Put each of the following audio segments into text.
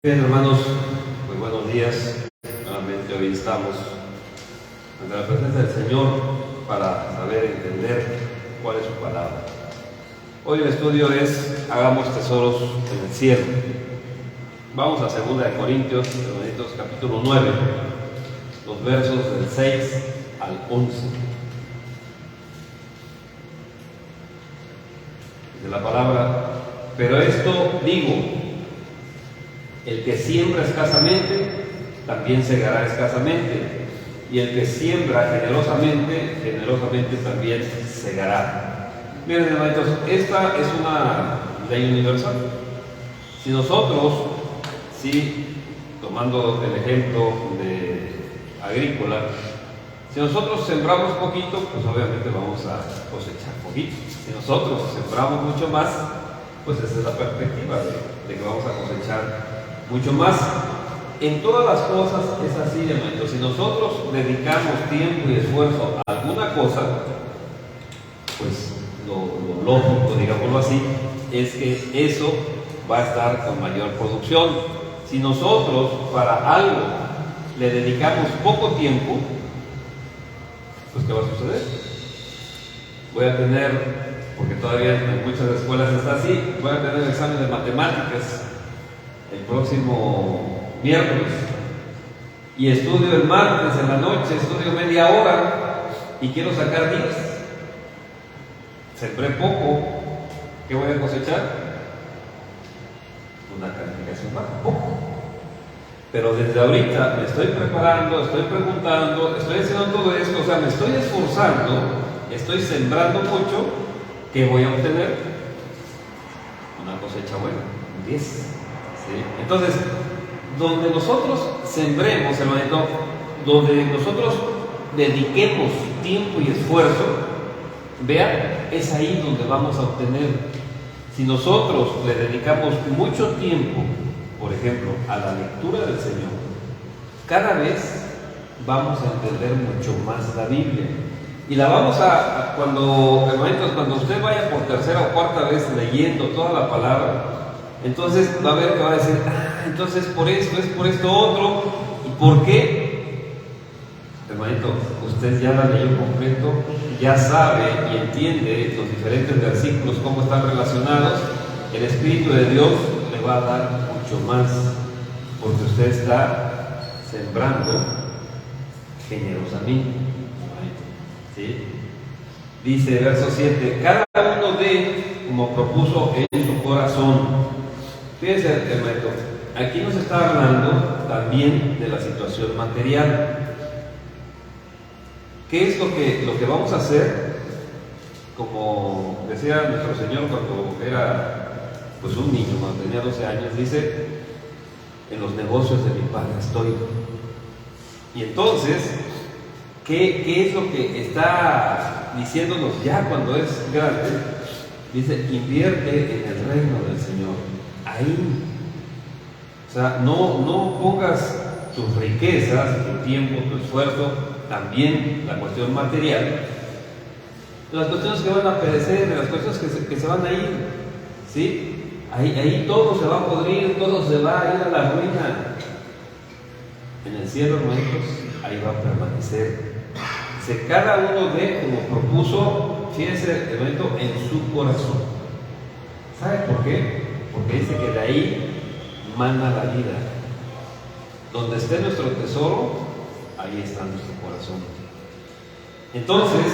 Bien, hermanos, pues buenos días. Nuevamente hoy estamos ante la presencia del Señor para saber entender cuál es su palabra. Hoy el estudio es Hagamos tesoros en el cielo. Vamos a 2 de Corintios, hermanitos, capítulo 9, los versos del 6 al 11. Dice la palabra: pero esto digo, el que siembra escasamente, también segará escasamente, y el que siembra generosamente, generosamente también segará. Miren, hermanitos, esta es una ley universal. Si nosotros, tomando el ejemplo de agrícola, si nosotros sembramos poquito, pues obviamente vamos a cosechar poquito. Si nosotros sembramos mucho más, pues esa es la perspectiva de que vamos a cosechar mucho más. En todas las cosas es así, hermano. Si nosotros dedicamos tiempo y esfuerzo a alguna cosa, pues lo lógico, digámoslo así, es que eso va a estar con mayor producción. Si nosotros para algo le dedicamos poco tiempo, pues ¿qué va a suceder? Voy a tener, porque todavía en muchas escuelas está así, voy a tener examen de matemáticas el próximo miércoles, y estudio el martes en la noche, estudio media hora y quiero sacar 10. Sembré poco, ¿qué voy a cosechar? Una calificación baja, poco. Pero desde ahorita me estoy preparando, estoy preguntando, estoy haciendo todo esto, o sea, me estoy esforzando, estoy sembrando mucho. ¿Qué voy a obtener? Una cosecha buena, 10. ¿Sí? Entonces, donde nosotros sembremos, hermanito, donde nosotros dediquemos tiempo y esfuerzo, vean, es ahí donde vamos a obtener. Si nosotros le dedicamos mucho tiempo, por ejemplo, a la lectura del Señor, cada vez vamos a entender mucho más la Biblia. Y la vamos hermanitos, cuando usted vaya por tercera o cuarta vez leyendo toda la palabra, entonces va a ver que va a decir, entonces por esto, es por esto otro. ¿Y por qué? Hermanito, usted ya la leyó completo, ya sabe y entiende los diferentes versículos, cómo están relacionados. El Espíritu de Dios le va a dar mucho más, porque usted está sembrando generosamente. ¿Sí? Dice verso 7: cada uno dé como propuso en su corazón. Fíjense, hermano, aquí nos está hablando también de la situación material. ¿Qué es lo que vamos a hacer? Como decía nuestro Señor cuando era pues un niño, cuando tenía 12 años, dice: en los negocios de mi Padre estoy. Y entonces, ¿qué es lo que está diciéndonos ya cuando es grande? Dice: invierte en el reino del Señor. Ahí. O sea, no pongas tus riquezas, tu tiempo, tu esfuerzo, también la cuestión material, las cuestiones que van a perecer, las cuestiones que se van a ir, ¿sí? Ahí todo se va a podrir, todo se va a ir a la ruina. En el cielo, hermanos, ahí va a permanecer. Si cada uno ve como propuso, fíjense, hermanito, en su corazón. ¿Sabe por qué? Porque dice que de ahí mana la vida. Donde esté nuestro tesoro, ahí está nuestro corazón. Entonces,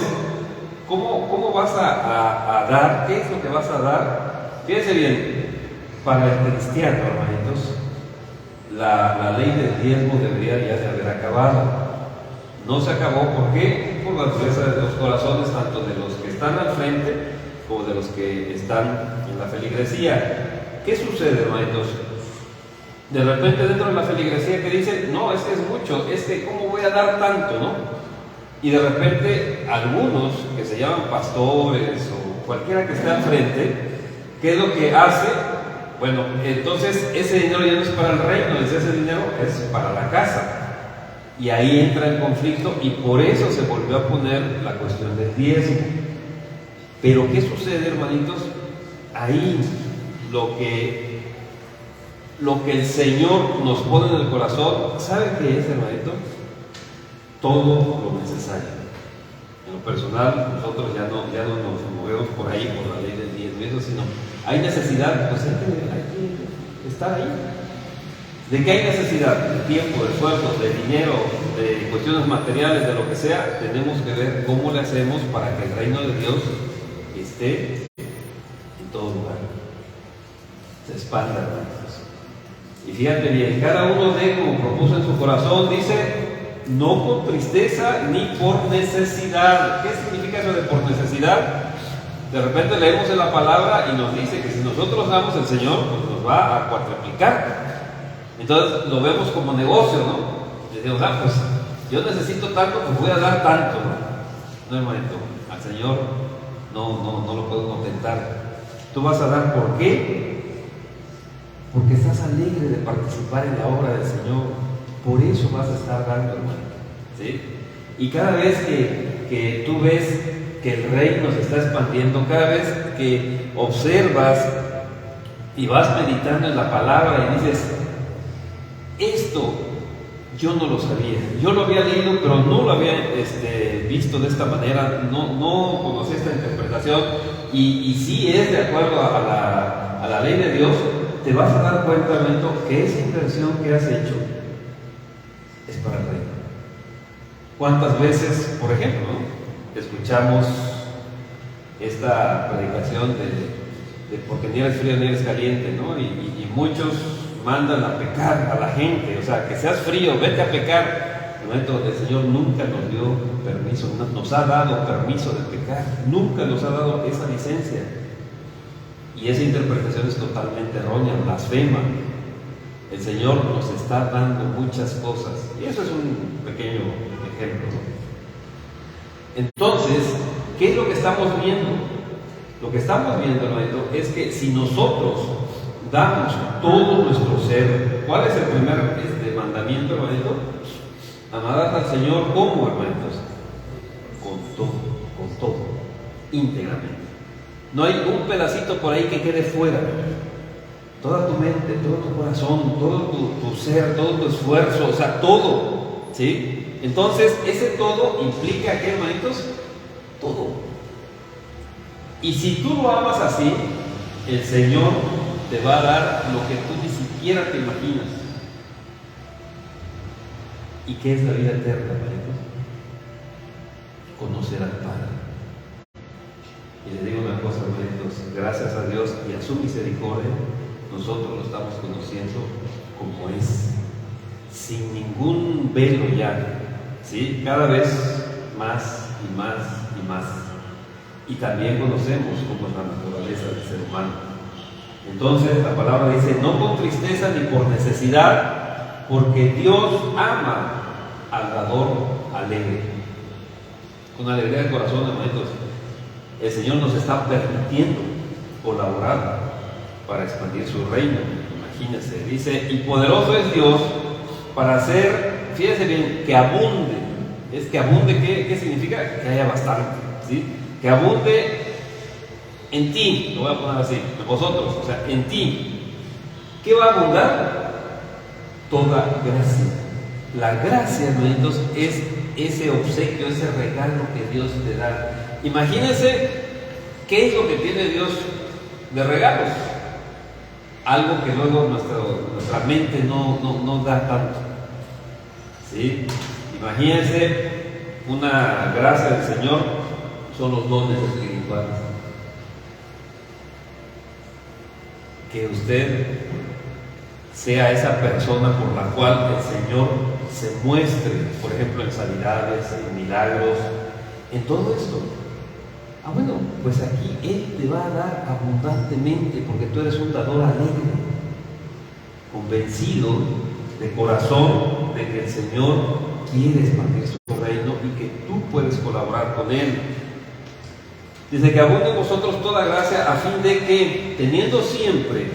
¿cómo vas a dar? ¿Qué es lo que vas a dar? Fíjense bien, para el cristiano, hermanitos, la ley del diezmo debería ya de haber acabado. No se acabó, ¿por qué? Por la dureza de los corazones, tanto de los que están al frente como de los que están en la feligresía. ¿Qué sucede, hermanitos? De repente dentro de la feligresía que dicen: no, es que es mucho, es que ¿cómo voy a dar tanto, no? Y de repente algunos que se llaman pastores o cualquiera que esté al frente, ¿qué es lo que hace? Bueno, entonces ese dinero ya no es para el reino, ese dinero es para la casa. Y ahí entra el conflicto, y por eso se volvió a poner la cuestión del diezmo. Pero ¿qué sucede, hermanitos? Ahí lo que lo que el Señor nos pone en el corazón, ¿sabe qué es, hermanito? Todo lo necesario. En lo personal, nosotros ya no nos movemos por ahí, por la ley del diezmo, eso, sino hay necesidad, pues hay que estar ahí. ¿De qué hay necesidad? De tiempo, de esfuerzo, de dinero, de cuestiones materiales, de lo que sea. Tenemos que ver cómo le hacemos para que el reino de Dios esté en todo lugar, se expanda, hermanos. Y fíjate bien, cada uno de, como propuso en su corazón, dice, no por tristeza ni por necesidad. ¿Qué significa eso de por necesidad? De repente leemos en la palabra y nos dice que si nosotros damos, el Señor pues nos va a cuatriplicar. Entonces lo vemos como negocio, ¿no? Decimos, pues yo necesito tanto, pues voy a dar tanto, ¿no? No, hermanito, al Señor no lo puedo contentar. Tú vas a dar, ¿por qué? Porque estás alegre de participar en la obra del Señor. Por eso vas a estar dando, hermano. ¿Sí? Y cada vez que tú ves que el reino se está expandiendo, cada vez que observas y vas meditando en la palabra y dices, esto yo no lo sabía, yo lo había leído, pero no lo había visto de esta manera, no conocía esta interpretación, y sí es de acuerdo a la ley de Dios, te vas a dar cuenta, hermano, que esa inversión que has hecho es para el reino. ¿Cuántas veces, por ejemplo, escuchamos esta predicación de porque ni eres frío ni eres caliente, ¿no? Y muchos mandan a pecar a la gente, o sea, que seas frío, vete a pecar. El Señor nunca nos dio permiso, nos ha dado permiso de pecar, nunca nos ha dado esa licencia. Y esa interpretación es totalmente errónea, blasfema. El Señor nos está dando muchas cosas, y eso es un pequeño ejemplo. Entonces, ¿qué es lo que estamos viendo? Lo que estamos viendo, hermanito, es que si nosotros damos todo nuestro ser, ¿cuál es el primer mandamiento, hermanito? Amar al Señor, ¿cómo, hermanitos? Con todo, íntegramente. No hay un pedacito por ahí que quede fuera. Toda tu mente, todo tu corazón, todo tu ser, todo tu esfuerzo, o sea, todo, ¿sí? Entonces, ese todo implica, ¿qué, hermanitos? Todo. Y si tú lo amas así, el Señor te va a dar lo que tú ni siquiera te imaginas. ¿Y qué es la vida eterna, hermanitos? Conocer al Padre. Y les digo una cosa, hermanitos, gracias a Dios y a su misericordia, nosotros lo estamos conociendo como es, sin ningún velo ya, ¿sí? Cada vez más y más y más. Y también conocemos cómo es la naturaleza del ser humano. Entonces la palabra dice, no con tristeza ni por necesidad, porque Dios ama al dador alegre. Con alegría de corazón, hermanitos, el Señor nos está permitiendo colaborar para expandir su reino. Imagínense, dice, y poderoso es Dios para hacer, fíjense bien, que abunde. Es que abunde, ¿qué significa? Que haya bastante, ¿sí? Que abunde en ti, lo voy a poner así, en vosotros, o sea, en ti. ¿Qué va a abundar? Toda gracia. La gracia, hermanitos, es ese obsequio, ese regalo que Dios te da. Imagínense qué es lo que tiene Dios de regalos. Algo que luego nuestra mente no da tanto. ¿Sí? Imagínense una gracia del Señor, son los dones espirituales. Que usted sea esa persona por la cual el Señor se muestre, por ejemplo, en sanidades, en milagros, en todo esto. Bueno, pues aquí Él te va a dar abundantemente, porque tú eres un dador alegre, convencido de corazón de que el Señor quiere expandir su reino y que tú puedes colaborar con Él. Dice que abunde en vosotros toda gracia, a fin de que, teniendo siempre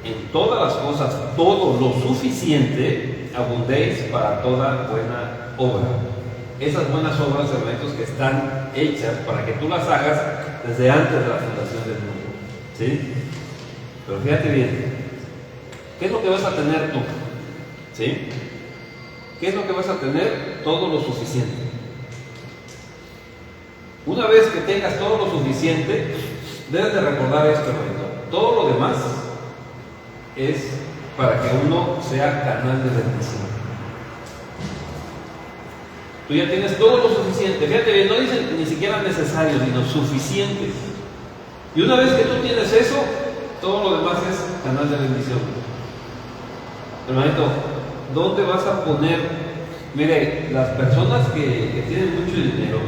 en todas las cosas todo lo suficiente, abundéis para toda buena obra. Esas buenas obras, hermanos, que están hechas para que tú las hagas desde antes de la fundación del mundo, ¿sí? Pero fíjate bien, ¿Qué es lo que vas a tener tú? ¿Sí? ¿Qué es lo que vas a tener? Todo lo suficiente. Una vez que tengas todo lo suficiente, debes de recordar esto, hermanito. Todo lo demás es para que uno sea canal de bendición. Tú ya tienes todo lo suficiente. Fíjate bien, no dicen ni siquiera necesario, sino suficiente. Y una vez que tú tienes eso, todo lo demás es canal de bendición. Hermanito, ¿dónde vas a poner? Mire, las personas que tienen mucho dinero,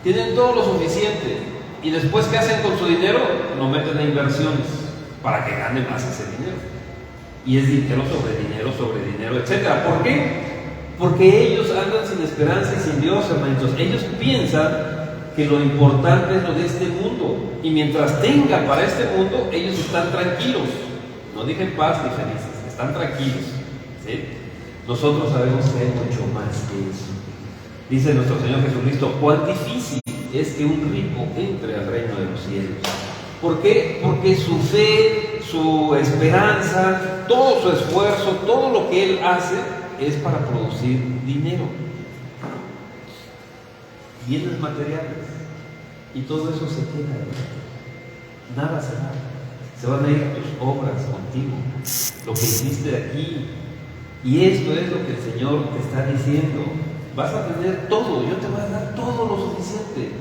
tienen todo lo suficiente. Y después, ¿qué hacen con su dinero? Lo meten a inversiones para que gane más ese dinero. Y es dinero, etc. ¿Por qué? Porque ellos andan sin esperanza y sin Dios, hermanitos. Ellos piensan que lo importante es lo de este mundo. Y mientras tenga para este mundo, ellos están tranquilos. No dije paz ni felices, están tranquilos. ¿Sí? Nosotros sabemos que hay mucho más que eso. Dice nuestro Señor Jesucristo, cuán difícil es que un rico entre al reino de los cielos. ¿Por qué? Porque su fe, su esperanza, todo su esfuerzo, todo lo que él hace es para producir dinero, bienes materiales, y todo eso se queda, nada se va. Se van a ir tus obras contigo, lo que hiciste aquí. Y esto es lo que el Señor te está diciendo. Vas a tener todo, yo te voy a dar todo lo suficiente.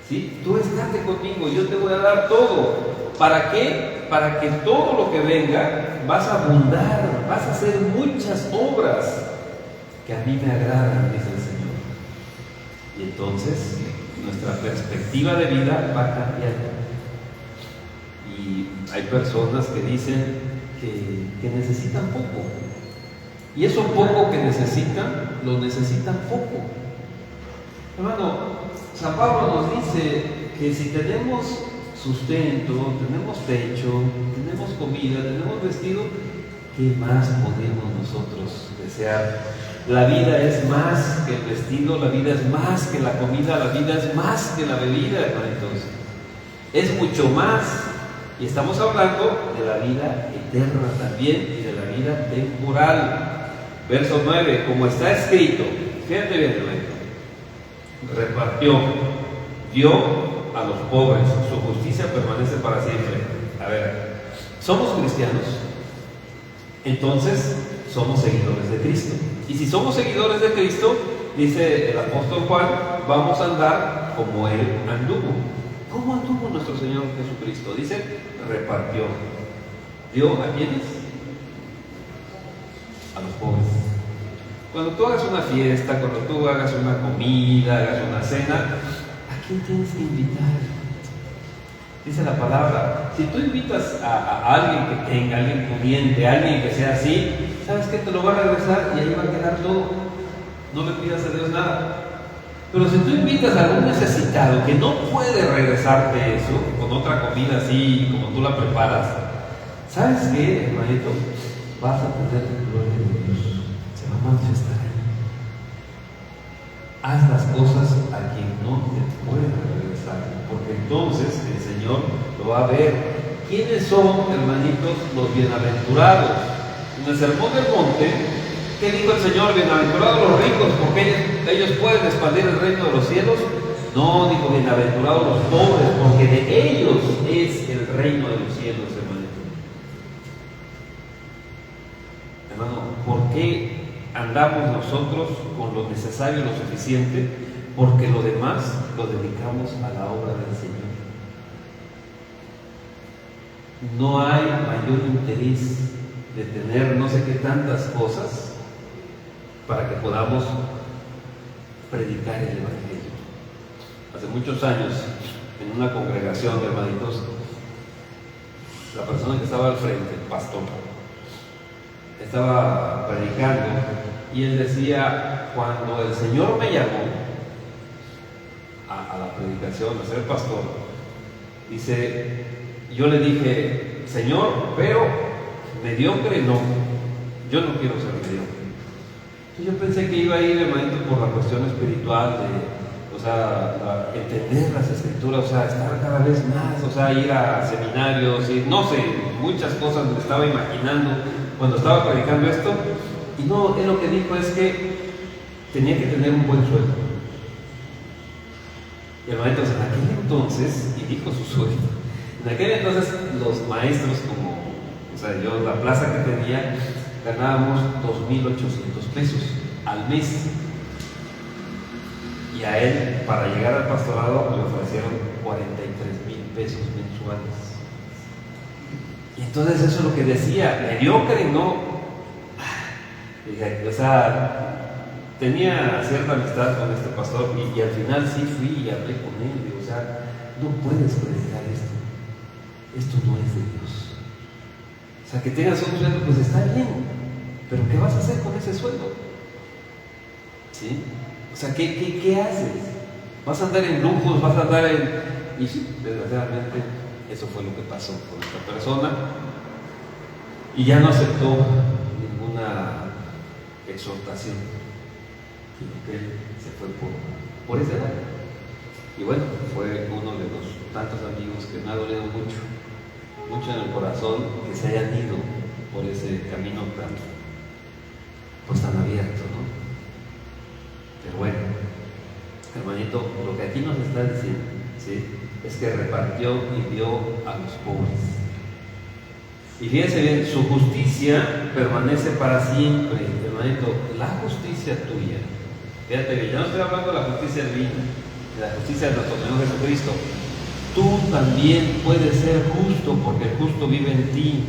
¿Sí? Tú estate conmigo, yo te voy a dar todo. ¿Para qué? Para que todo lo que venga vas a abundar, vas a hacer muchas obras que a mí me agradan, dice el Señor. Y entonces nuestra perspectiva de vida va a cambiar. Y hay personas que dicen que necesitan poco. Y eso poco que necesitan, lo necesitan poco. Hermano, San Pablo nos dice que si tenemos sustento, tenemos techo, tenemos comida, tenemos vestido, ¿qué más podemos nosotros desear? La vida es más que el vestido, la vida es más que la comida, la vida es más que la bebida, hermanitos. Es mucho más. Y estamos hablando de la vida eterna también y de la vida temporal. Verso 9, como está escrito, fíjate bien, hermanito, repartió, dio a los pobres, su justicia permanece para siempre. A ver, ¿somos cristianos? Entonces somos seguidores de Cristo. Y si somos seguidores de Cristo, dice el apóstol Juan, vamos a andar como Él anduvo. ¿Cómo anduvo nuestro Señor Jesucristo? Dice, repartió. ¿Dio a quiénes? A los pobres. Cuando tú hagas una fiesta, cuando tú hagas una comida, hagas una cena, ¿a quién tienes que invitar? Dice la palabra, si tú invitas a alguien que tenga, alguien pudiente, alguien que sea así, ¿sabes qué? Te lo va a regresar y ahí va a quedar todo. No le pidas a Dios nada. Pero si tú invitas a algún necesitado que no puede regresarte eso, con otra comida así como tú la preparas, ¿sabes qué, hermanito? Vas a tener la gloria de Dios. Se va a manifestar ahí. Haz las cosas a quien no te puede regresar, porque entonces el Señor lo va a ver. ¿Quiénes son, hermanitos, los bienaventurados? En el Sermón del Monte, ¿qué dijo el Señor? Bienaventurados los ricos, porque ellos pueden expandir el reino de los cielos. No, dijo, bienaventurados los pobres, porque de ellos es el reino de los cielos, hermanito. Hermano, ¿por qué andamos nosotros con lo necesario y lo suficiente? Porque lo demás lo dedicamos a la obra del Señor. No hay mayor interés de tener no sé qué tantas cosas para que podamos predicar el Evangelio. Hace muchos años, en una congregación de hermanitos, la persona que estaba al frente, el pastor, estaba predicando y él decía, cuando el Señor me llamó a la predicación, a ser pastor, dice, yo le dije, Señor, pero mediocre no, yo no quiero ser mediocre. Yo pensé que iba a ir, hermanito, por la cuestión espiritual de, entender las escrituras, o sea, estar cada vez más, o sea, ir a seminarios, y no sé, muchas cosas me estaba imaginando cuando estaba predicando esto, y no, él lo que dijo es que tenía que tener un buen sueldo. Y hermanitos, en aquel entonces, y dijo su sueldo, en aquel entonces los maestros, yo la plaza que tenía, ganábamos 2,800 pesos al mes. Y a él, para llegar al pastorado, le ofrecieron 43,000 pesos mensuales. Y entonces eso es lo que decía, mediocre, ¿no? O sea, tenía cierta amistad con este pastor y al final sí fui y hablé con él. Y, o sea, no puedes predicar esto. Esto no es de Dios. O sea, que tengas un sueldo, pues está bien. Pero ¿qué vas a hacer con ese sueldo? ¿Sí? O sea, ¿qué haces? ¿Vas a andar en lujos? ¿Vas a andar en...? Y sí, desgraciadamente, eso fue lo que pasó con esta persona. Y ya no aceptó ninguna exhortación. Sino que él se fue por ese lado. Y bueno, fue uno de los tantos amigos que me ha dolido mucho en el corazón, que se hayan ido por ese camino tan abierto, ¿no? Pero bueno, hermanito, lo que aquí nos está diciendo, ¿sí?, es que repartió y dio a los pobres. Y fíjense bien, su justicia permanece para siempre, hermanito. La justicia tuya, fíjate bien, yo no estoy hablando de la justicia divina, de la justicia de nuestro Señor Jesucristo. Tú también puedes ser justo porque el justo vive en ti.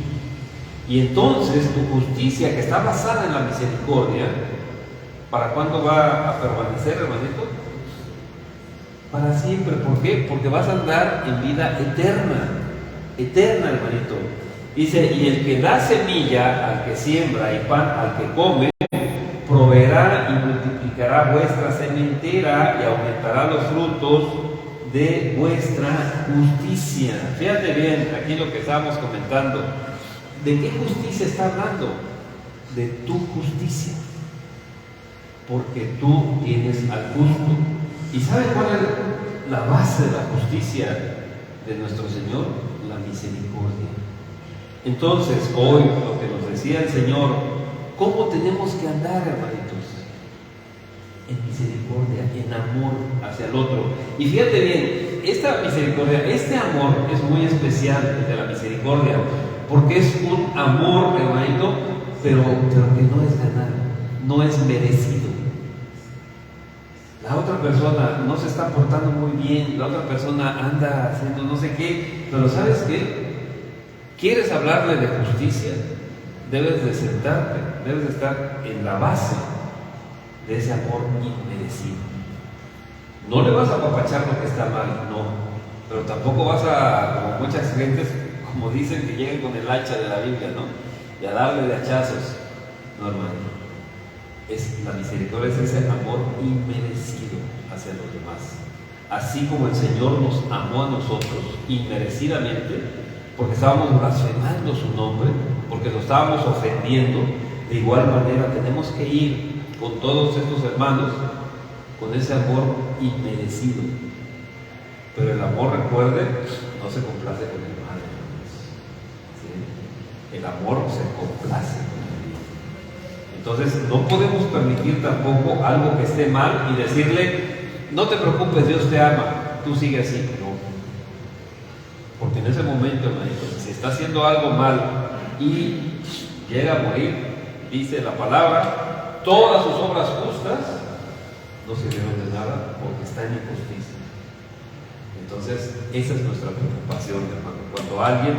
Y entonces tu justicia, que está basada en la misericordia, ¿para cuándo va a permanecer, hermanito? Para siempre. ¿Por qué? Porque vas a andar en vida eterna. Eterna, hermanito. Dice, y el que da semilla al que siembra y pan al que come, proveerá y multiplicará vuestra sementera y aumentará los frutos de vuestra justicia. Fíjate bien, aquí lo que estábamos comentando. ¿De qué justicia está hablando? De tu justicia. Porque tú tienes al justo. ¿Y sabes cuál es la base de la justicia de nuestro Señor? La misericordia. Entonces, hoy lo que nos decía el Señor, ¿cómo tenemos que andar, hermanitos? En misericordia, en amor hacia el otro. Y fíjate bien, esta misericordia, este amor es muy especial, el de la misericordia, porque es un amor, hermanito, pero que no es ganado, no es merecido. La otra persona no se está portando muy bien, la otra persona anda haciendo no sé qué, pero ¿sabes qué? ¿Quieres hablarle de justicia? Debes de sentarte, debes de estar en la base de ese amor inmerecido. No le vas a apapachar lo que está mal, no, pero tampoco vas a, como muchas gentes, como dicen, que llegan con el hacha de la Biblia, ¿no? Y a darle de hachazos. No, hermano. La misericordia es ese amor inmerecido hacia los demás. Así como el Señor nos amó a nosotros inmerecidamente, porque estábamos blasfemando su nombre, porque lo estábamos ofendiendo, de igual manera tenemos que ir con todos estos hermanos con ese amor inmerecido. Pero el amor, recuerde, no se complace con el mal. ¿Sí? El amor se complace con el bien. Entonces no podemos permitir tampoco algo que esté mal y decirle, no te preocupes, Dios te ama, tú sigue así. No. Porque en ese momento, hermanito, si está haciendo algo mal y llega a morir, dice la palabra, todas sus obras justas no sirvieron de nada porque está en injusticia. Entonces, esa es nuestra preocupación, hermano, cuando alguien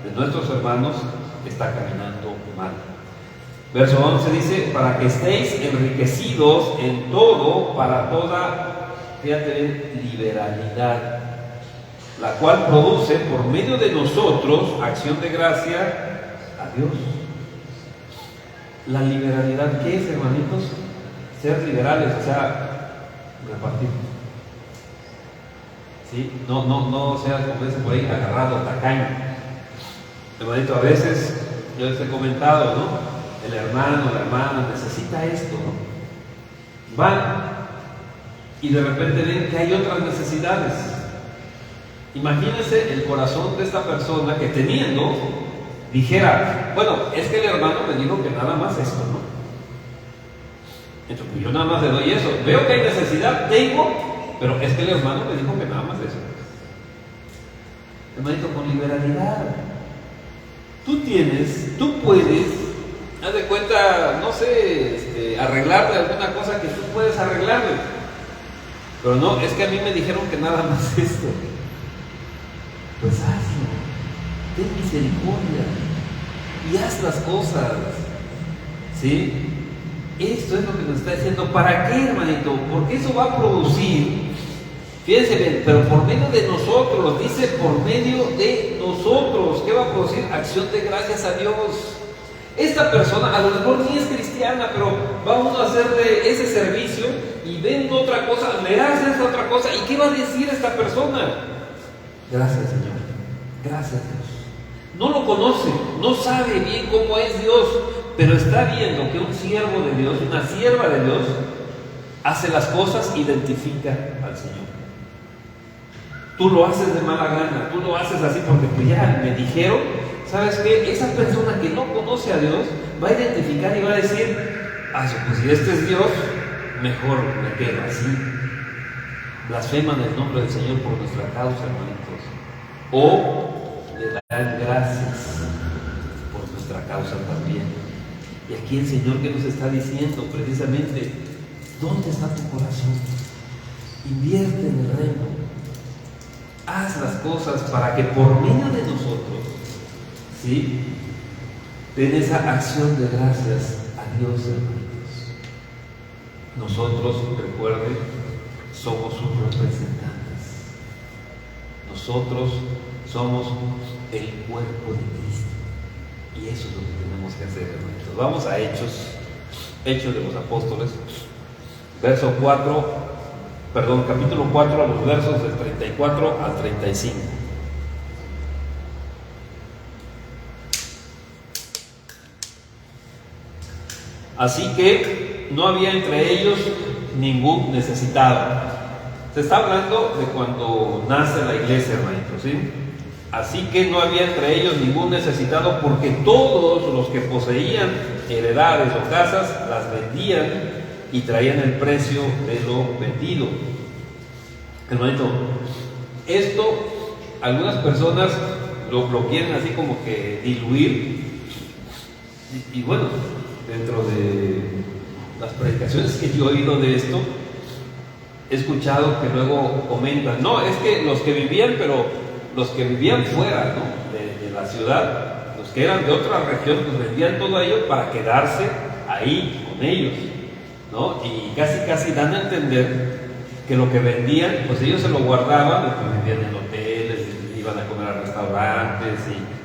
de nuestros hermanos está caminando mal. Verso 11 dice, para que estéis enriquecidos en todo, para toda, fíjate bien, liberalidad, la cual produce por medio de nosotros acción de gracia a Dios. La liberalidad, ¿qué es, hermanitos? Ser liberales, o sea, repartir. ¿Sí? No seas, como dicen por ahí, agarrado, tacaño. Hermanito, a veces, yo les he comentado, ¿no? El hermano, la hermana necesita esto, ¿no? Van, y de repente ven que hay otras necesidades. Imagínense el corazón de esta persona que teniendo, dijera, bueno, es que el hermano me dijo que nada más esto, ¿no? Entonces, pues yo nada más le doy eso. Veo que hay necesidad, tengo, pero es que el hermano me dijo que nada más eso. Hermanito, con liberalidad. Tú puedes, haz de cuenta, no sé, arreglarle alguna cosa que tú puedes arreglarle. Pero no, es que a mí me dijeron que nada más esto. Pues hazlo, ten misericordia y haz las cosas, ¿sí? Esto es lo que nos está diciendo. ¿Para qué, hermanito? Porque eso va a producir, fíjense bien, pero por medio de nosotros, dice por medio de nosotros, ¿qué va a producir? Acción de gracias a Dios. Esta persona a lo mejor ni es cristiana, pero va uno a hacerle ese servicio y vendo otra cosa, le hace esa otra cosa, ¿y qué va a decir esta persona? Gracias, Señor. Gracias, Dios. No lo conoce, no sabe bien cómo es Dios, pero está viendo que un siervo de Dios, una sierva de Dios, hace las cosas, identifica al Señor. Tú lo haces de mala gana, tú lo haces así porque pues ya me dijeron. ¿Sabes qué? Esa persona que no conoce a Dios va a identificar y va a decir, pues si este es Dios, mejor me quedo así. Blasfeman el nombre del Señor por nuestra causa, hermanitos. O le dan gracias por nuestra causa también. Y aquí el Señor que nos está diciendo precisamente, ¿dónde está tu corazón? Invierte en el reino. Haz las cosas para que por medio de nosotros, ¿sí?, den esa acción de gracias a Dios, hermanos. Nosotros, recuerden, somos sus representantes. Nosotros somos el cuerpo de Cristo. Y eso es lo que tenemos que hacer, hermanos. Vamos a Hechos de los Apóstoles, capítulo 4, a los versos del 34 al 35. Así que no había entre ellos ningún necesitado. Se está hablando de cuando nace la iglesia, hermanitos, ¿sí? Así que no había entre ellos ningún necesitado, porque todos los que poseían heredades o casas las vendían y traían el precio de lo vendido. Hermanito, esto algunas personas lo quieren así como que diluir, y bueno, dentro de las predicaciones que yo he oído de esto, he escuchado que luego comentan, no, es que los que vivían, pero los que vivían fuera, ¿no?, de la ciudad, los que eran de otra región, pues vendían todo ello para quedarse ahí con ellos, ¿no? Y casi dan a entender que lo que vendían, pues ellos se lo guardaban, lo que vendían en hoteles, iban a comer a restaurantes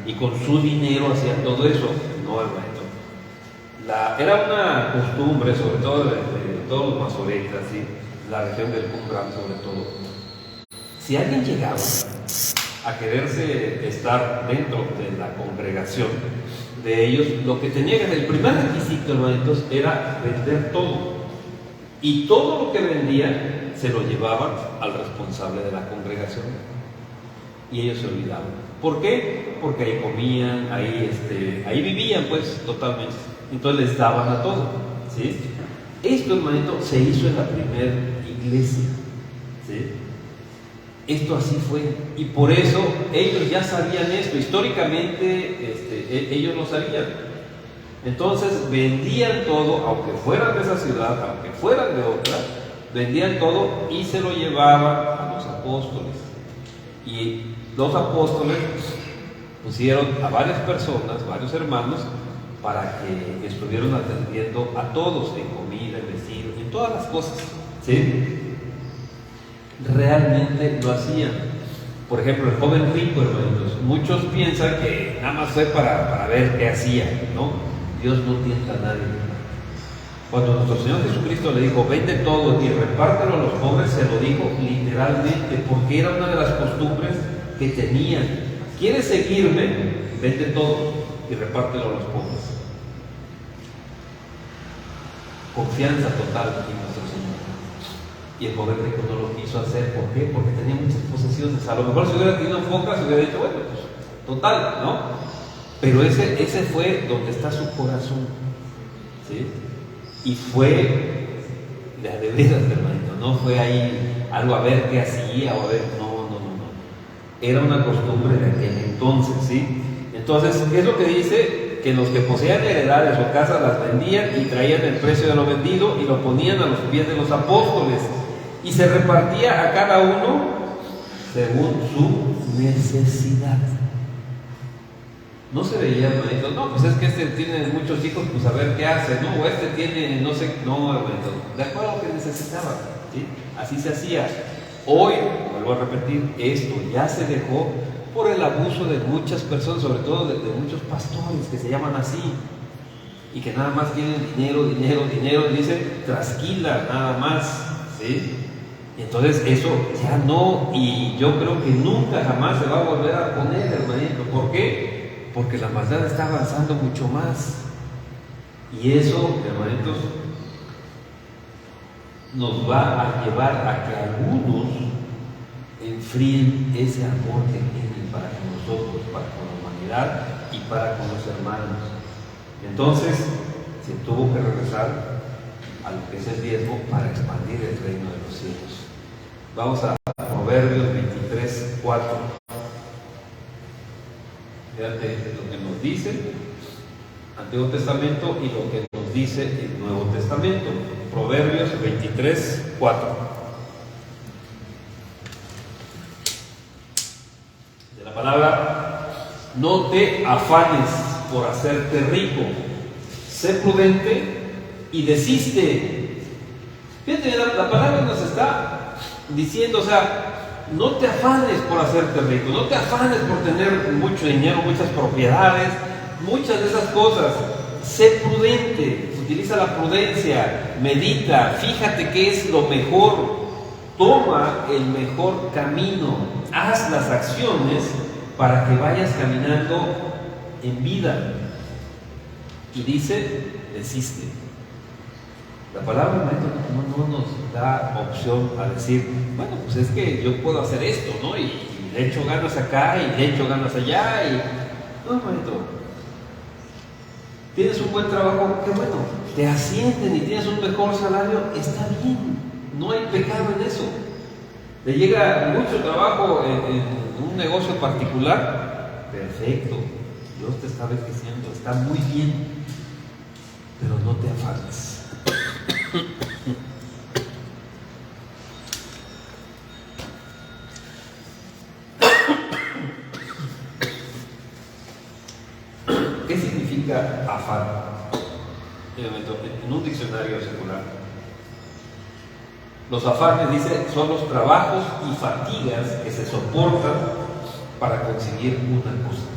y con su dinero hacían todo eso. No, hermano. Era una costumbre, sobre todo de todos los masoretas, ¿sí?, la región del Qumran sobre todo. Si alguien llegaba a quererse estar dentro de la congregación de ellos, lo que tenía que hacer, el primer requisito, hermanitos, era vender todo. Y todo lo que vendían se lo llevaban al responsable de la congregación. Y ellos se olvidaban. ¿Por qué? Porque ahí comían, ahí vivían, pues, totalmente. Entonces les daban a todo, ¿sí? Esto, hermanito, se hizo en la primera iglesia, ¿sí? Esto así fue. Y por eso ellos ya sabían esto. Históricamente, ellos lo sabían. Entonces vendían todo, aunque fueran de esa ciudad, aunque fueran de otra, vendían todo y se lo llevaban a los apóstoles. Y los apóstoles pusieron a varias personas, varios hermanos, para que estuvieran atendiendo a todos en comida, en vestido, en todas las cosas, ¿sí? Realmente lo hacían. Por ejemplo, el joven rico, hermanos, muchos piensan que nada más fue para ver qué hacía, ¿no? Dios no tienta a nadie. Cuando nuestro Señor Jesucristo le dijo, vende todo y repártelo a los pobres, se lo dijo literalmente, porque era una de las costumbres que tenían. ¿Quieres seguirme? Vende todo y repártelo a los pobres. Confianza total en nuestro Señor. Y el joven rico no lo quiso hacer. ¿Por qué? Porque tenía muchas posesiones. A lo mejor si hubiera tenido pocas, se hubiera dicho, bueno, pues total, ¿no? Pero ese fue donde está su corazón, ¿sí? Y fue de veras, hermanito, no fue ahí algo a ver qué hacía o a ver, no. Era una costumbre de aquel entonces, ¿sí? Entonces, ¿qué es lo que dice? Que los que poseían heredades o casas las vendían y traían el precio de lo vendido y lo ponían a los pies de los apóstoles y se repartía a cada uno según su necesidad. No se veía, hermanito, no, pues es que este tiene muchos hijos, pues a ver qué hace, ¿no? O este tiene, no sé, no, hermanito, de acuerdo a lo que necesitaba, ¿sí? Así se hacía. Hoy, vuelvo a repetir, esto ya se dejó por el abuso de muchas personas, sobre todo de muchos pastores que se llaman así, y que nada más quieren dinero, y dicen, trasquila, nada más, ¿sí? Y entonces eso ya no, y yo creo que nunca jamás se va a volver a poner, hermanito. ¿Por qué? Porque la maldad está avanzando mucho más. Y eso, hermanitos, nos va a llevar a que algunos enfríen ese amor que tienen para con nosotros, para con la humanidad y para con los hermanos. Entonces, se tuvo que regresar a lo que es el diezmo para expandir el reino de los cielos. Vamos a Proverbios 23, 4. Fíjate lo que nos dice Antiguo Testamento y lo que nos dice el Nuevo Testamento. Proverbios 23, 4. De la palabra: no te afanes por hacerte rico, sé prudente y desiste. Fíjate, la palabra nos está diciendo, o sea, no te afanes por hacerte rico, no te afanes por tener mucho dinero, muchas propiedades, muchas de esas cosas. Sé prudente, utiliza la prudencia, medita, fíjate qué es lo mejor, toma el mejor camino, haz las acciones para que vayas caminando en vida. Y dice, desiste. La palabra no nos da opción a decir, bueno, pues es que yo puedo hacer esto, ¿no? Y le echo ganas acá y le echo ganas allá. No, hermanito, tienes un buen trabajo, qué bueno, te ascienden y tienes un mejor salario, está bien, no hay pecado en eso. Te llega mucho trabajo en un negocio particular, perfecto, Dios te está bendiciendo, está muy bien, pero no te afanes. ¿Qué significa afán? En un diccionario secular, los afanes, dice, son los trabajos y fatigas que se soportan para conseguir una cosa.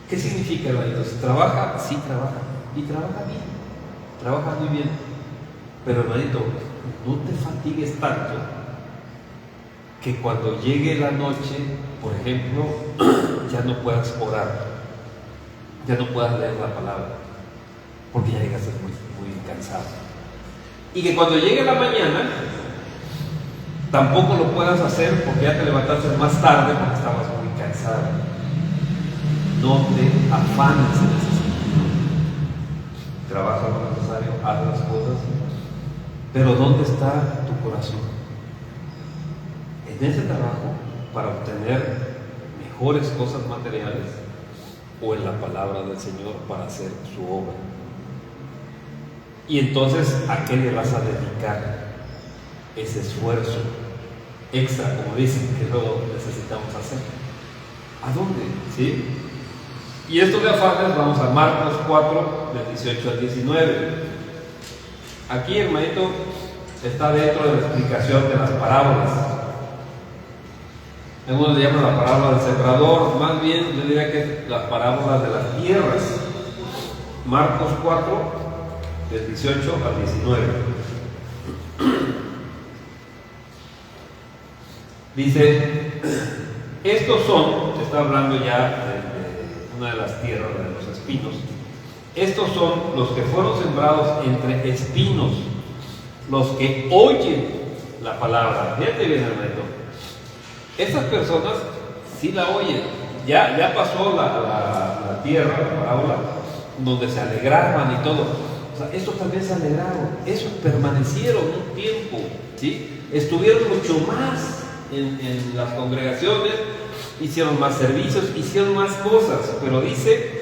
¿Qué significa, hermanitos? Trabaja, sí trabaja, y trabaja bien, trabaja muy bien, pero, hermanito, no te fatigues tanto que cuando llegue la noche, por ejemplo, ya no puedas orar, ya no puedas leer la palabra, porque ya llegas a ser muy cansado. Y que cuando llegue la mañana, tampoco lo puedas hacer porque ya te levantaste más tarde porque estabas muy cansado. No te afanes en ese sentido. Trabaja lo necesario, haz las cosas, pero ¿dónde está tu corazón? ¿En ese trabajo para obtener mejores cosas materiales o en la palabra del Señor para hacer su obra? Y entonces, ¿a qué le vas a dedicar ese esfuerzo extra, como dicen, que luego necesitamos hacer? ¿A dónde? ¿Sí? Y esto de afanes, vamos a Marcos 4, del 18 al 19. Aquí, hermanito, está dentro de la explicación de las parábolas. Algunos le llaman la parábola del sembrador, más bien yo diría que es la parábola de las tierras. Marcos 4, del 18 al 19. Dice, estos son, se está hablando ya de una de las tierras de los espinos, estos son los que fueron sembrados entre espinos, los que oyen la palabra. Fíjate bien, hermano. Esas personas sí la oyen. Ya pasó la tierra, la parábola, donde se alegraban y todo. O sea, estos también se alegraron. Esos permanecieron un tiempo, ¿sí? Estuvieron mucho más en las congregaciones, hicieron más servicios, hicieron más cosas. Pero dice,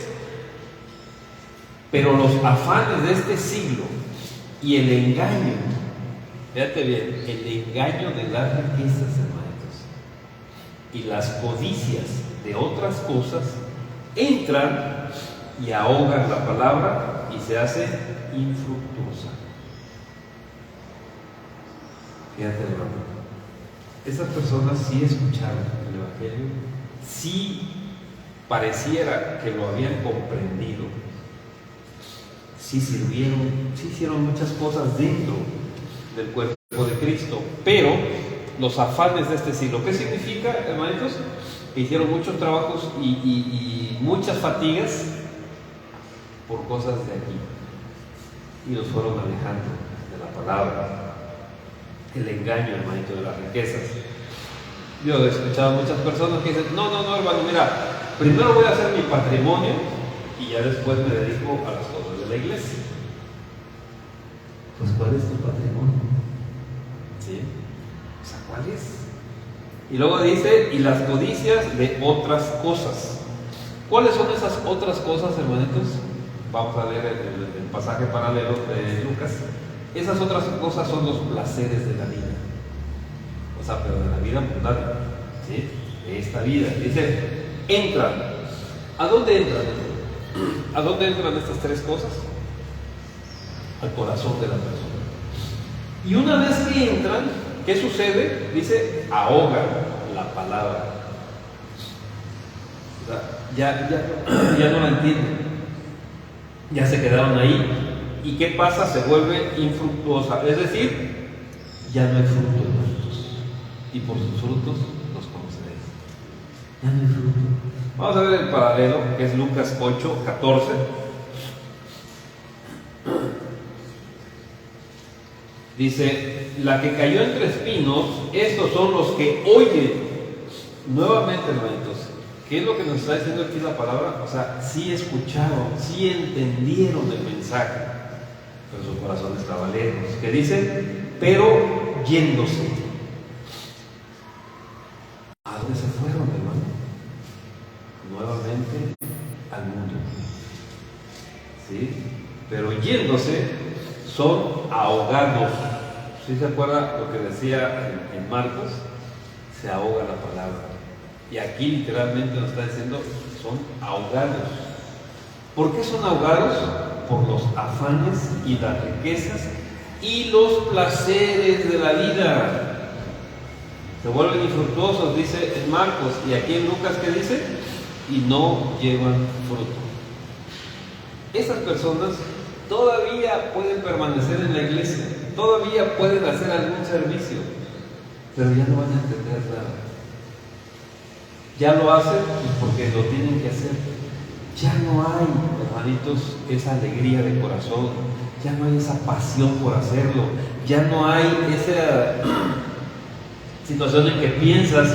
pero los afanes de este siglo y el engaño, fíjate bien, el engaño de las riquezas, hermanos, y las codicias de otras cosas entran y ahogan la palabra y se hace infructuosa. Fíjate, hermano, esas personas sí escucharon el Evangelio, sí pareciera que lo habían comprendido, sí sirvieron, sí hicieron muchas cosas dentro del cuerpo de Cristo, pero los afanes de este siglo, ¿qué significa, hermanitos? Que hicieron muchos trabajos y muchas fatigas por cosas de aquí y los fueron alejando de la palabra. El engaño, hermanito, de las riquezas. Yo he escuchado a muchas personas que dicen, no, hermano, mira, primero voy a hacer mi patrimonio y ya después me dedico a las cosas de la iglesia. Pues, ¿cuál es tu patrimonio? ¿Sí? O sea, ¿cuál es? Y luego dice, y las codicias de otras cosas. ¿Cuáles son esas otras cosas, hermanitos? Vamos a leer el pasaje paralelo de Lucas. Esas otras cosas son los placeres de la vida. O sea, pero de la vida mundana, ¿sí? De esta vida. Dice, entran. ¿A dónde entran? ¿A dónde entran estas tres cosas? Al corazón de la persona. Y una vez que entran, ¿qué sucede? Dice, ahogan la palabra. O sea, ya no la entienden. Ya se quedaron ahí. ¿Y qué pasa? Se vuelve infructuosa. Es decir, ya no hay fruto en nosotros. Y por sus frutos los conoceréis. Ya no hay fruto. Vamos a ver el paralelo, que es Lucas 8:14. Dice, la que cayó entre espinos, estos son los que oyen. Nuevamente, hermanitos, ¿qué es lo que nos está diciendo aquí la palabra? O sea, sí escucharon, sí entendieron el mensaje, pero su corazón estaba lejos. ¿Qué dice? Pero yéndose. ¿A dónde se fueron, hermano? Nuevamente al mundo. ¿Sí? Pero yéndose son ahogados. ¿Sí se acuerda lo que decía en Marcos? Se ahoga la palabra. Y aquí literalmente nos está diciendo, son ahogados. ¿Por qué son ahogados? Por los afanes y las riquezas y los placeres de la vida. Se vuelven infructuosos, dice en Marcos, y aquí en Lucas, ¿qué dice? Y no llevan fruto. Esas personas todavía pueden permanecer en la iglesia, todavía pueden hacer algún servicio, pero ya no van a entender nada. Ya lo hacen porque lo tienen que hacer. Ya no hay, hermanitos, esa alegría de corazón, ya no hay esa pasión por hacerlo, ya no hay esa situación en que piensas,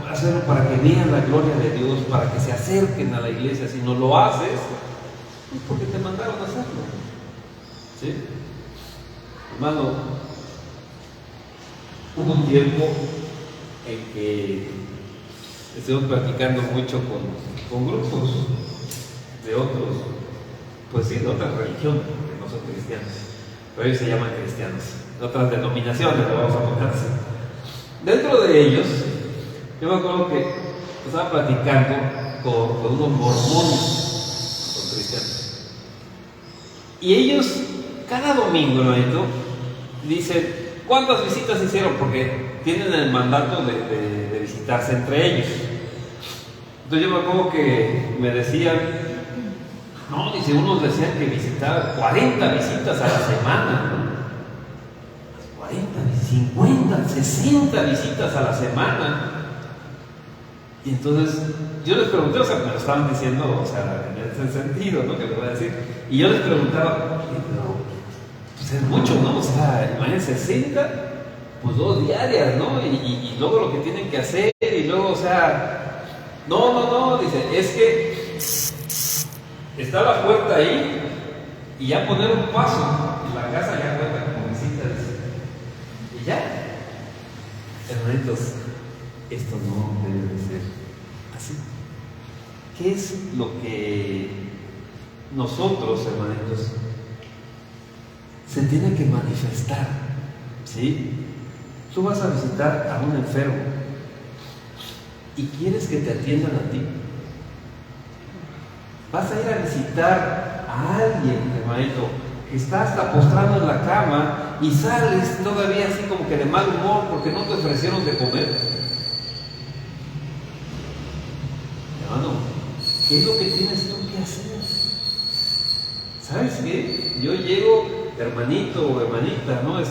voy a hacerlo para que vean la gloria de Dios, para que se acerquen a la iglesia. Si no lo haces, es porque te mandaron a hacerlo. ¿Sí? Hermano, hubo un tiempo en que estuvimos platicando mucho con grupos de otros, pues sí, de otras religiones, porque no son cristianos, pero ellos se llaman cristianos, de otras denominaciones, lo vamos a poner así. Dentro de ellos, yo me acuerdo que estaba platicando con unos mormones, con cristianos, y ellos cada domingo, ¿no? Dicen, ¿cuántas visitas hicieron? Porque tienen el mandato de visitarse entre ellos. Entonces yo me acuerdo que me decían, no, dice, unos decían que visitaban 40 visitas a la semana, ¿no? 40, 50, 60 visitas a la semana. Y entonces yo les pregunté, o sea, me lo estaban diciendo, o sea, en ese sentido, ¿no? Que les voy a decir. Y yo les preguntaba, pero pues Pues es mucho, ¿no? O sea, imagínense 60, pues 2 diarias, ¿no? Y luego lo que tienen que hacer, y luego, o sea, no, dice, es que está la puerta ahí, y ya poner un paso, y la casa ya cuenta como visita, dice. Y ya, hermanitos, esto no debe de ser así. ¿Qué es lo que nosotros, hermanitos, se tiene que manifestar? ¿Sí? Tú vas a visitar a un enfermo y quieres que te atiendan a ti. Vas a ir a visitar a alguien, hermanito, que está hasta postrado en la cama y sales todavía así como que de mal humor porque no te ofrecieron de comer. Hermano, ¿qué es lo que tienes tú que hacer? ¿Sabes qué? Yo llego, hermanito o hermanita, ¿no? Pues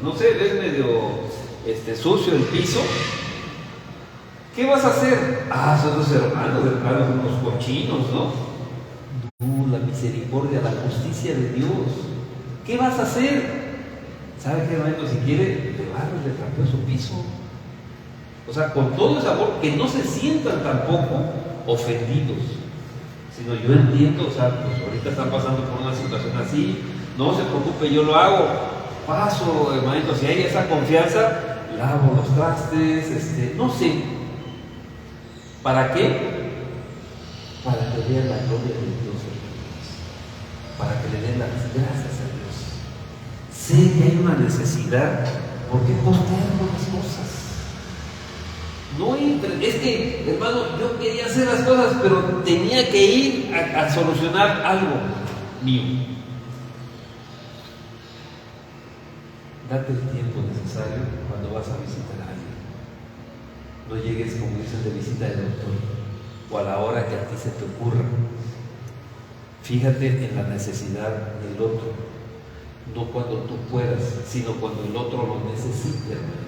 no sé, ves medio sucio el piso. ¿Qué vas a hacer? Son los hermanos, unos cochinos, ¿no? La misericordia, la justicia de Dios. ¿Qué vas a hacer? ¿Sabe qué, hermanito? Si quiere, le barres, le trapeo su piso. O sea, con todo ese amor, que no se sientan tampoco ofendidos. Sino yo entiendo, o sea, pues ahorita están pasando por una situación así, no se preocupe, yo lo hago. Paso, hermanito, si hay esa confianza, lavo los trastes, no sé. ¿Para qué? Para que vean la gloria de Dios, hermanos. Para que le den las gracias a Dios. Sé que hay una necesidad, ¿por qué postergo las cosas? No entre, es que, hermano, yo quería hacer las cosas, pero tenía que ir a solucionar algo mío. Date el tiempo necesario cuando vas a visitar a alguien. No llegues, como dicen, de visita de doctor o a la hora que a ti se te ocurra. Fíjate en la necesidad del otro, no cuando tú puedas, sino cuando el otro lo necesite, hermano.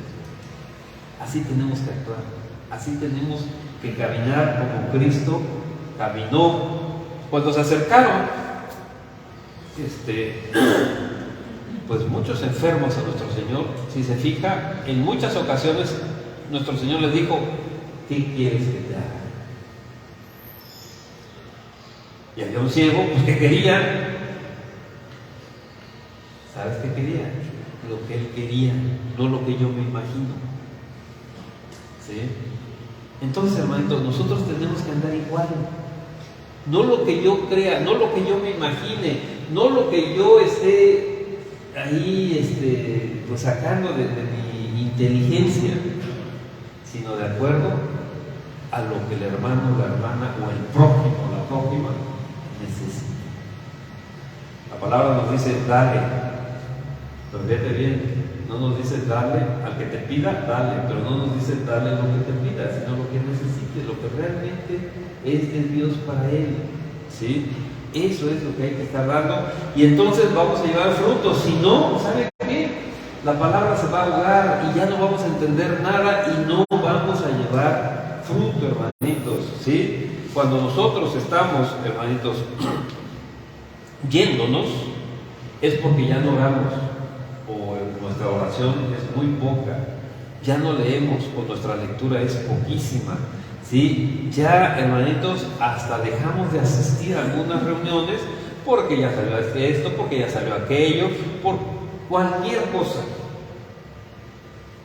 Así tenemos que actuar, así tenemos que caminar como Cristo caminó. Cuando se acercaron, pues muchos enfermos a nuestro Señor, si se fija, en muchas ocasiones nuestro Señor les dijo, ¿qué quieres que te haga? Y había un ciego, pues ¿qué quería? ¿Sabes qué quería? Lo que él quería, no lo que yo me imagino. ¿Sí? Entonces, hermanitos, nosotros tenemos que andar igual. No lo que yo crea, no lo que yo me imagine, no lo que yo esté ahí pues sacando de mi inteligencia, sino de acuerdo a lo que el hermano, la hermana o el prójimo, la prójima necesita. La palabra nos dice dale, pero fíjate bien, no nos dice darle al que te pida, dale, pero no nos dice darle lo que te pida, sino lo que necesite, lo que realmente es de Dios para él. ¿Sí? Eso es lo que hay que estar dando, y entonces vamos a llevar frutos. Si no, ¿sabe qué? La palabra se va a ahogar y ya no vamos a entender nada y no vamos a llevar fruto, hermanitos. ¿Sí? Cuando nosotros estamos, hermanitos, yéndonos, es porque ya no oramos, o nuestra oración es muy poca, ya no leemos, o nuestra lectura es poquísima. ¿Sí? Ya, hermanitos, hasta dejamos de asistir a algunas reuniones porque ya salió esto, porque ya salió aquello, por cualquier cosa.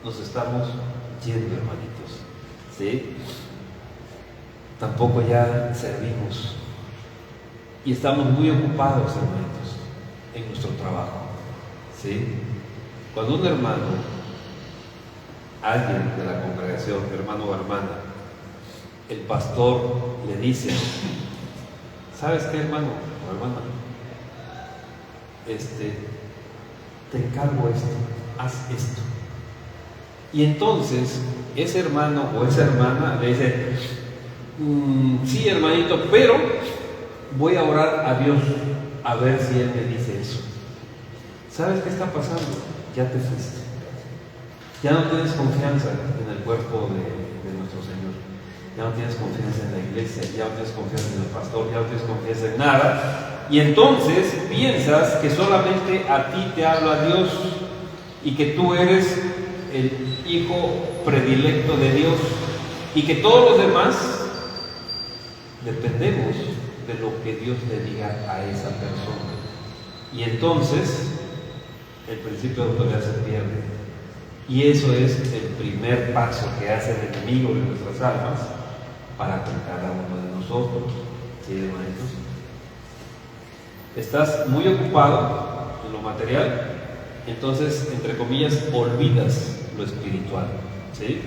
Nos estamos yendo, hermanitos. ¿Sí? Tampoco ya servimos. Y estamos muy ocupados, hermanitos, en nuestro trabajo. ¿Sí? Cuando un hermano, alguien de la congregación, hermano o hermana, el pastor le dice, ¿sabes qué, hermano o hermana? Te encargo esto, haz esto. Y entonces ese hermano o esa hermana le dice, sí, hermanito, pero voy a orar a Dios a ver si Él me dice eso. ¿Sabes qué está pasando? Ya te fuiste. Ya no tienes confianza en el cuerpo de nuestro Señor. Ya no tienes confianza en la iglesia, ya no tienes confianza en el pastor, ya no tienes confianza en nada, y entonces piensas que solamente a ti te habla Dios y que tú eres el hijo predilecto de Dios y que todos los demás dependemos de lo que Dios le diga a esa persona. Y entonces el principio de autoridad se pierde. Y eso es el primer paso que hace el enemigo de nuestras almas para con cada uno de nosotros. ¿Sí, hermanitos? Estás muy ocupado en lo material, entonces, entre comillas, olvidas lo espiritual. ¿Sí?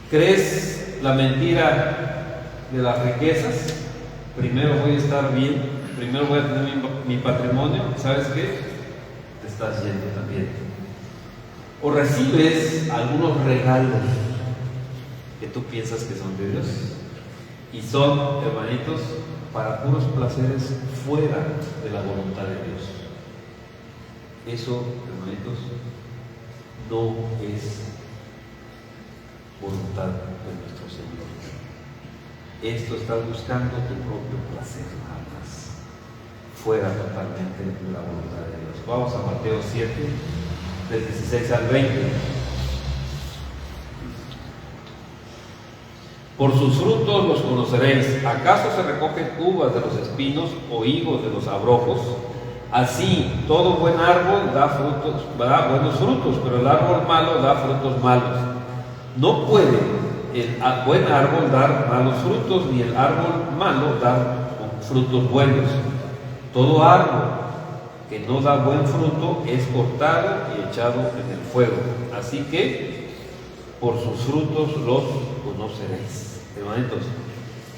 ¿Crees la mentira de las riquezas? Primero voy a estar bien, primero voy a tener mi patrimonio. ¿Sabes qué? Te estás yendo también. O recibes algunos regalos que tú piensas que son de Dios y son, hermanitos, para puros placeres fuera de la voluntad de Dios. Eso, hermanitos, no es voluntad de nuestro Señor. Esto está buscando tu propio placer nada más, fuera totalmente de la voluntad de Dios. Vamos a Mateo 7, del 16 al 20. Por sus frutos los conoceréis. ¿Acaso se recogen uvas de los espinos o higos de los abrojos? Así, todo buen árbol da buenos frutos, pero el árbol malo da frutos malos. No puede el buen árbol dar malos frutos, ni el árbol malo dar frutos buenos. Todo árbol que no da buen fruto es cortado y echado en el fuego. Así que por sus frutos los conoceréis. Hermanitos,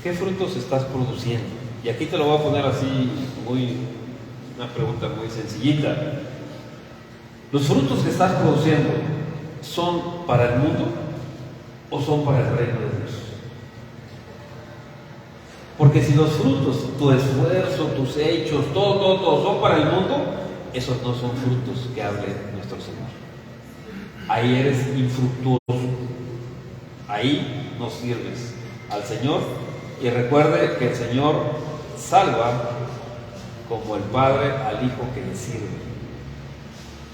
¿qué frutos estás produciendo? Y aquí te lo voy a poner así, una pregunta muy sencillita. ¿Los frutos que estás produciendo son para el mundo o son para el reino de Dios? Porque si los frutos, tu esfuerzo, tus hechos, todo son para el mundo, esos no son frutos que hable nuestro Señor. Ahí eres infructuoso. Ahí no sirves al Señor. Y recuerde que el Señor salva como el Padre al Hijo que le sirve.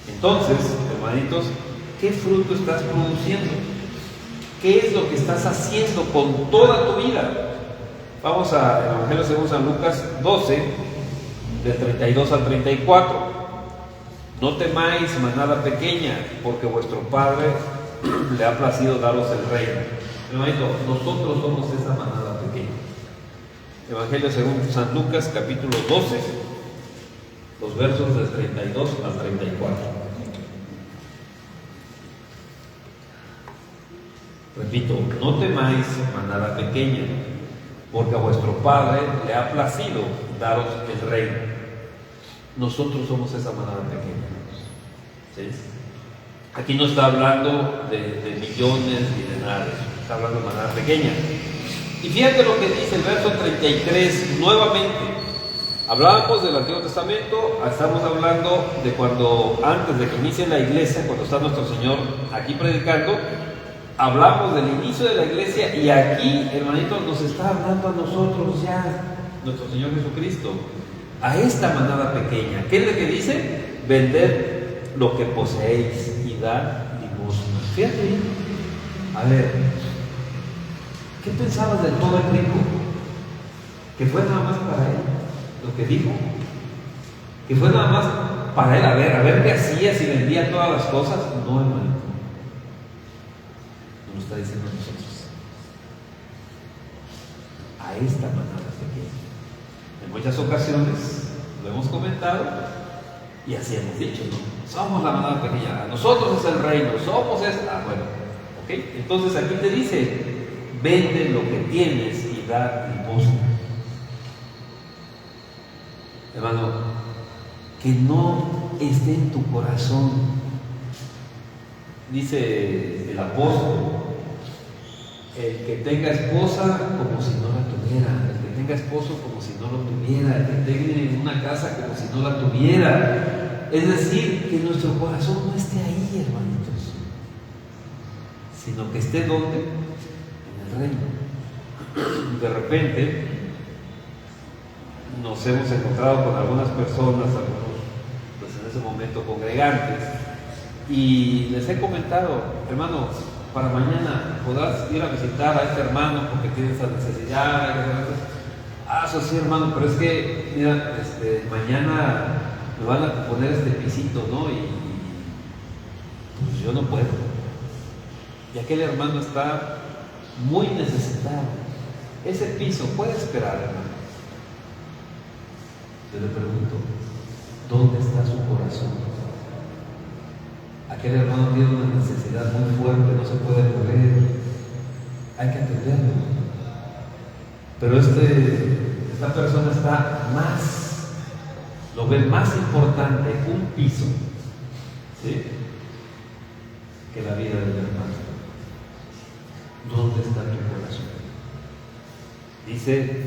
Entonces, hermanitos, ¿qué fruto estás produciendo? ¿Qué es lo que estás haciendo con toda tu vida? Vamos a Evangelio según San Lucas 12, del 32 al 34. No temáis, manada pequeña, porque vuestro Padre le ha placido daros el reino. Hermanito, nosotros somos esa manada pequeña. Evangelio según San Lucas, capítulo 12, los versos del 32 al 34. Repito, no temáis, manada pequeña, porque a vuestro Padre le ha placido daros el reino. Nosotros somos esa manada pequeña. ¿Sí? Aquí no está hablando de millones ni de nada, está hablando de manada pequeña. Y fíjate lo que dice el verso 33, nuevamente. Hablábamos del Antiguo Testamento, estamos hablando de cuando, antes de que inicie la iglesia, cuando está nuestro Señor aquí predicando, hablamos del inicio de la iglesia y aquí, hermanitos, nos está hablando a nosotros ya, nuestro Señor Jesucristo, a esta manada pequeña. ¿Qué es lo que dice? Vended lo que poseéis y dar limosna. Fíjate bien. A ver, ¿qué pensabas del joven rico? ¿Que fue nada más para él lo que dijo? ¿Que fue nada más para él a ver qué hacía, si vendía todas las cosas? No, hermanito. Nos lo está diciendo a nosotros. A esta manada pequeña. En muchas ocasiones lo hemos comentado y así hemos dicho, ¿no? Somos la manada pequeña, nosotros es el reino, somos bueno, ¿ok? Entonces aquí te dice, vende lo que tienes y da limosna. Hermano, que no esté en tu corazón, dice el apóstol, el que tenga esposa como si no la tuviera, el que tenga esposo como si no lo tuviera, el que tenga una casa como si no la tuviera. Es decir, que nuestro corazón no esté ahí, hermanitos, sino que esté ¿dónde? En el reino. De repente nos hemos encontrado con algunas personas, algunos, pues en ese momento congregantes, y les he comentado, hermano, para mañana podrás ir a visitar a este hermano porque tiene esa necesidad. Eso sí, hermano, pero es que, mira, mañana me van a poner este pisito, ¿no? Y pues yo no puedo. Y aquel hermano está muy necesitado. Ese piso puede esperar, hermano. Yo le pregunto, ¿dónde está su corazón? Aquel hermano tiene una necesidad muy fuerte, no se puede mover, hay que atenderlo. Pero esta persona está más, lo ve más importante un piso, ¿sí?, que la vida del hermano. ¿Dónde está tu corazón? Dice: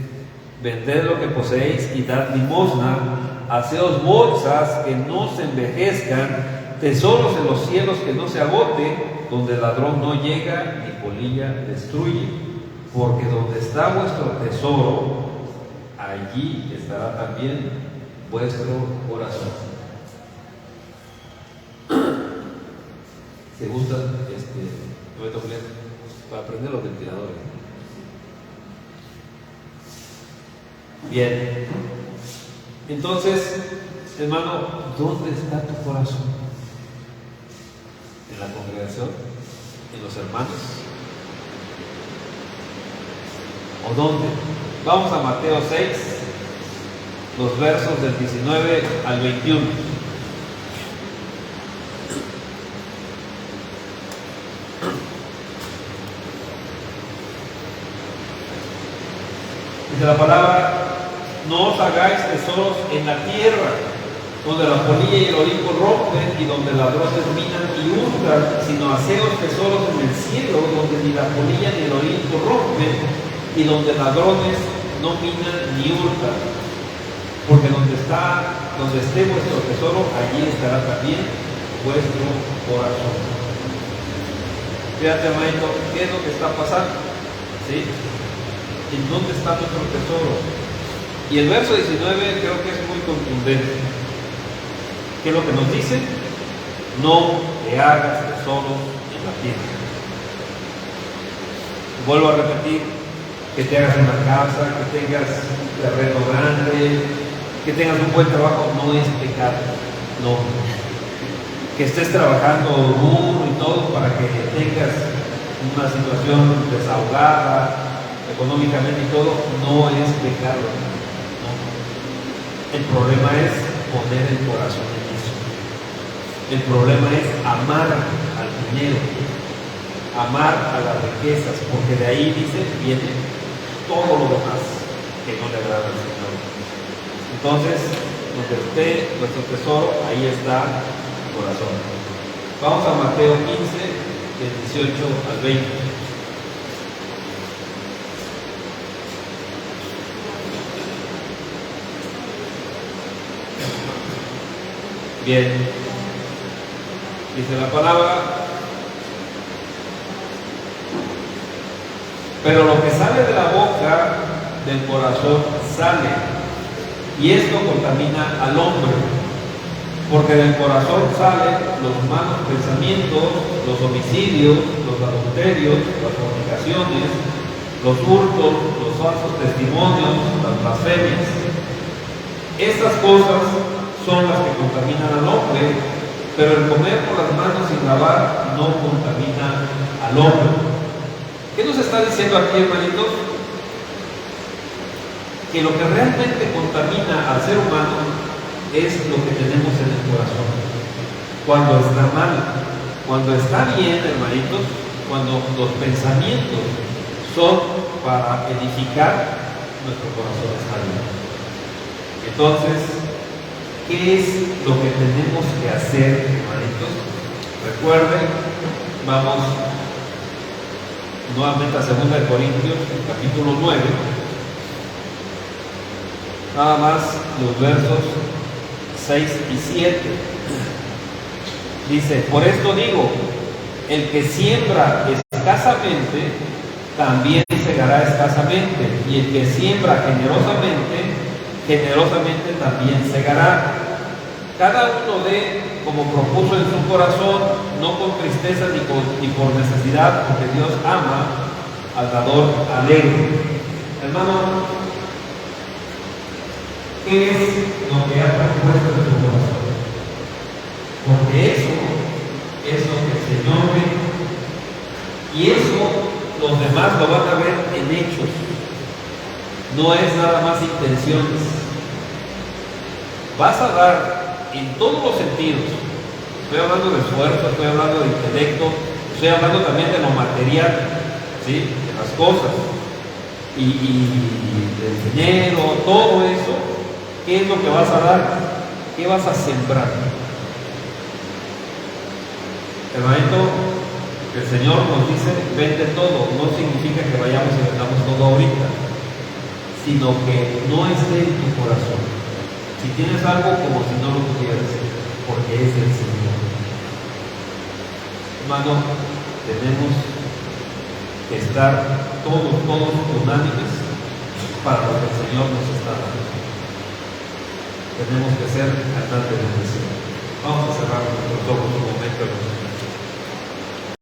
vended lo que poseéis y dad limosna, haceos bolsas que no se envejezcan, tesoros en los cielos que no se agote, donde el ladrón no llega ni polilla destruye, porque donde está vuestro tesoro, allí estará también vuestro corazón. ¿Se gusta para prender los ventiladores? Bien, entonces, hermano, ¿dónde está tu corazón? ¿En la congregación? ¿En los hermanos? ¿O dónde? Vamos a Mateo 6, los versos del 19 al 21. Dice la palabra: no os hagáis tesoros en la tierra, donde la polilla y el orín corrompen y donde ladrones minan y hurtan, sino haceos tesoros en el cielo, donde ni la polilla ni el orín corrompen y donde ladrones no minan ni hurtan. Porque donde esté vuestro tesoro, allí estará también vuestro corazón. Fíjate, hermanito, ¿qué es lo que está pasando? ¿Sí? ¿En dónde está nuestro tesoro? Y el verso 19 creo que es muy contundente. ¿Qué es lo que nos dice? No te hagas tesoros en la tierra. Vuelvo a repetir: que te hagas una casa, que tengas un terreno grande, que tengas un buen trabajo, no es pecado. No. Que estés trabajando duro y todo para que tengas una situación desahogada económicamente y todo, no es pecado. No. El problema es poner el corazón en eso. El problema es amar al dinero, amar a las riquezas, porque de ahí, dice, viene todo lo demás que no le agrada al Señor. Entonces, donde esté nuestro tesoro, ahí está el corazón. Vamos a Mateo 15, del 18 al 20. Bien, dice la palabra: pero lo que sale de la boca del corazón sale, y esto contamina al hombre, porque del corazón salen los malos pensamientos, los homicidios, los adulterios, las fornicaciones, los hurtos, los falsos testimonios, las blasfemias. Estas cosas son las que contaminan al hombre, pero el comer por las manos sin lavar no contamina al hombre. ¿Qué nos está diciendo aquí, hermanitos? Que lo que realmente contamina al ser humano es lo que tenemos en el corazón. Cuando está mal, cuando está bien, hermanitos, cuando los pensamientos son para edificar, nuestro corazón está bien. Entonces, ¿qué es lo que tenemos que hacer, hermanitos? Recuerden, vamos nuevamente a 2 Corintios, capítulo 9. Nada más los versos 6 y 7. Dice: por esto digo, el que siembra escasamente, también segará escasamente, y el que siembra generosamente, generosamente también segará. Cada uno dé como propuso en su corazón, no con tristeza ni por necesidad, porque Dios ama al dador alegre. Hermano, ¿qué es lo que ha propuesto en tu corazón? Porque eso es lo que el Señor ve. Y eso los demás lo van a ver en hechos. No es nada más intenciones. Vas a dar en todos los sentidos. Estoy hablando de esfuerzo, estoy hablando de intelecto, estoy hablando también de lo material, ¿sí? De las cosas. Y del dinero, todo eso. ¿Qué es lo que vas a dar? ¿Qué vas a sembrar? Hermanito, el Señor nos dice, vende todo. No significa que vayamos y vendamos todo ahorita, sino que no esté en tu corazón. Si tienes algo, como si no lo tuvieras, porque es del Señor. Hermano, tenemos que estar todos unánimes para lo que el Señor nos está dando. Tenemos que ser cantantes de bendición.